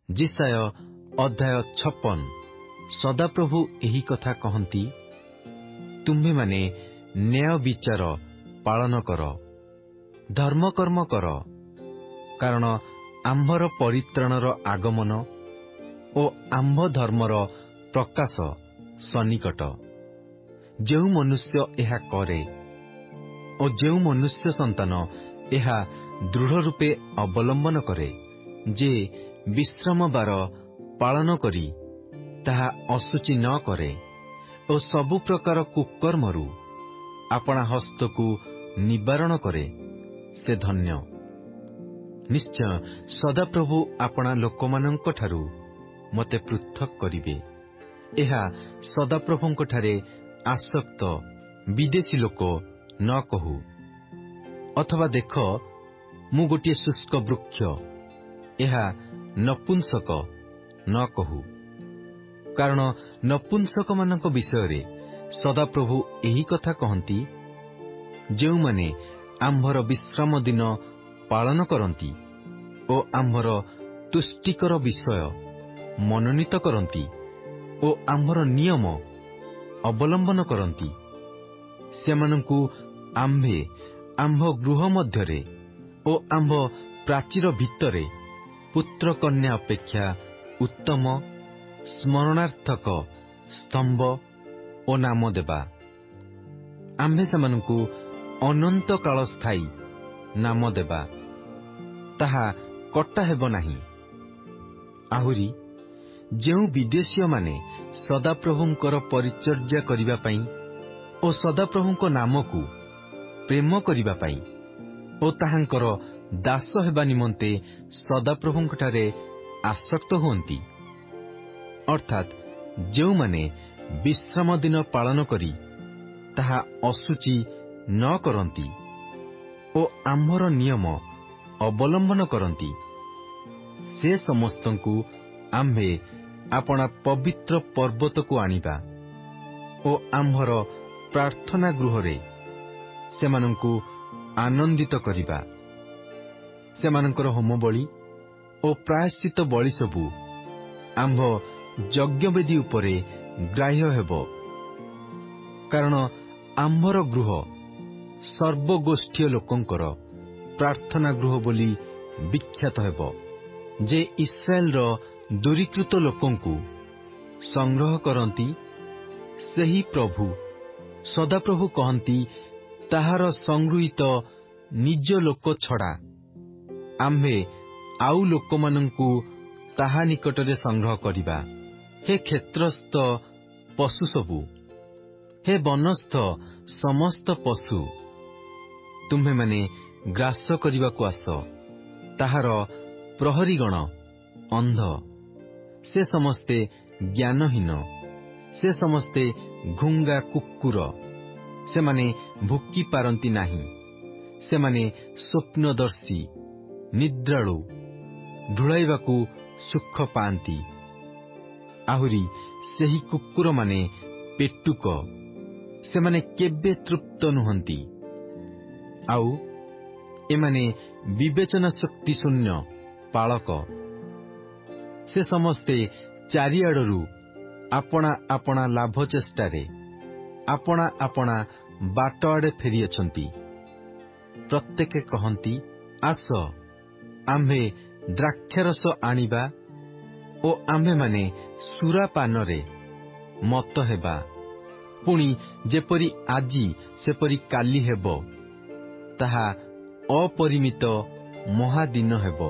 जिसाय अध्याय 56। सदाप्रभु एही कथा कहती, तुम्हे माने न्याय विचार पालन कर, धर्मकर्म कर, कारण आम्भर परित्राणर आगमन ओ आम्भ धर्मर प्रकाश सन्निकट। जो मनुष्य एहा करे ओ जो मनुष्य संतान एहा दृढ़ रूपे अवलंबन करे, जे विश्राम बार पालन करी ताहा असुचि न करे ओ सबु प्रकार कुकर्मरु आपणा हस्तकु निवारण करे, से धन्य। निश्चय सदाप्रभु आपणा लोकमानंक ठारू मते पृथक करिवे। एहा सदाप्रभुंक ठारे आसक्त विदेशी लोक न कहू, अथवा देख मु गोटे शुष्क वृक्ष, एहा नपुंसक न कहू, कारण नपुंसक मानक विषय सदाप्रभु एही कथा कहती, जो माने आम्भर विश्राम दिन पालन करती ओ आम्भर तुष्टिकर विषय मनोनीत करती ओ आम्भर नियम अवलंबन करती, सेमानंकु आम्भे आम्भ गृह मध्यरे ओ आम्भ प्राचीर भितरे पुत्र कन्या अपेक्षा उत्तम स्मरणार्थक स्तंभ ओ नाम देबा। आम्भे सेमानंकु अनंत काल स्थायी नाम देबा, ताहा कटा हेब नाही। आहुरी जेउ विदेशीय माने सदाप्रभुंकर परिचर्या करिबा पई ओ सदाप्रभुंक नामकु प्रेम करिबा पई ओ ताहांकर दास हेबा निमंते सदाप्रभुंकठारे आसक्त हुअंती, अर्थात जो माने विश्राम दिन पालन करी ताहा असुचि न करती ओ आम्भर नियम अवलंबन करती, से समस्तंकु आम्भे आपणा पवित्र पर्वत को आनिबा ओ आम्भर प्रार्थना गृहरे सेमानंकु आनंदित करिबा। सेमानंकर होमबळी ओ प्रायश्चित बळी सबु आम्भ यज्ञवेदी उपरे ग्राह्य हेब, कारण आम्भर गृह सर्वगोष्ठीय लोकंकर प्रार्थना गृह बोली विख्यात हेब, जे इस्राएल रो दूरीकृत लोकंकु संग्रह करती। सेही प्रभु सदाप्रभु कहती, ताहार संगृहीत निज लोक छड़ा आम्भे आउ लोकमानंकु ताहा निकटरे संग्रह करिबा। हे क्षेत्रस्थ पशु सबु, हे वनस्थ समस्त पशु, तुम्हे माने ग्रास करिबाकु आस। ताहार प्रहरीगण अंध, से समस्ते ज्ञानहीन, से समस्ते घुंगा कुकुर, से माने भुकी पारंती नाही, से माने स्वप्नदर्शी निद्राळु, ढुळाइबाकु सुख पांती। आहुरी सेही कुकुर माने पेटुक, से माने केबे तृप्त नुहंती। आउ एमाने विवेचना शक्ति शून्य पालक, से समस्ते चारिआडरू आपणा आपणा लाभ चेष्टारे आपणा आपणा बाट आड़े फेरी अछंती। प्रत्येके कहंती, आस आम्भे द्राक्षारस आनिबा ओ आम्भे माने सुरा पानरे मत हेबा। पुणी जेपरी आजी सेपरी काली हेब, ताहा अपरिमित महादिन हेब।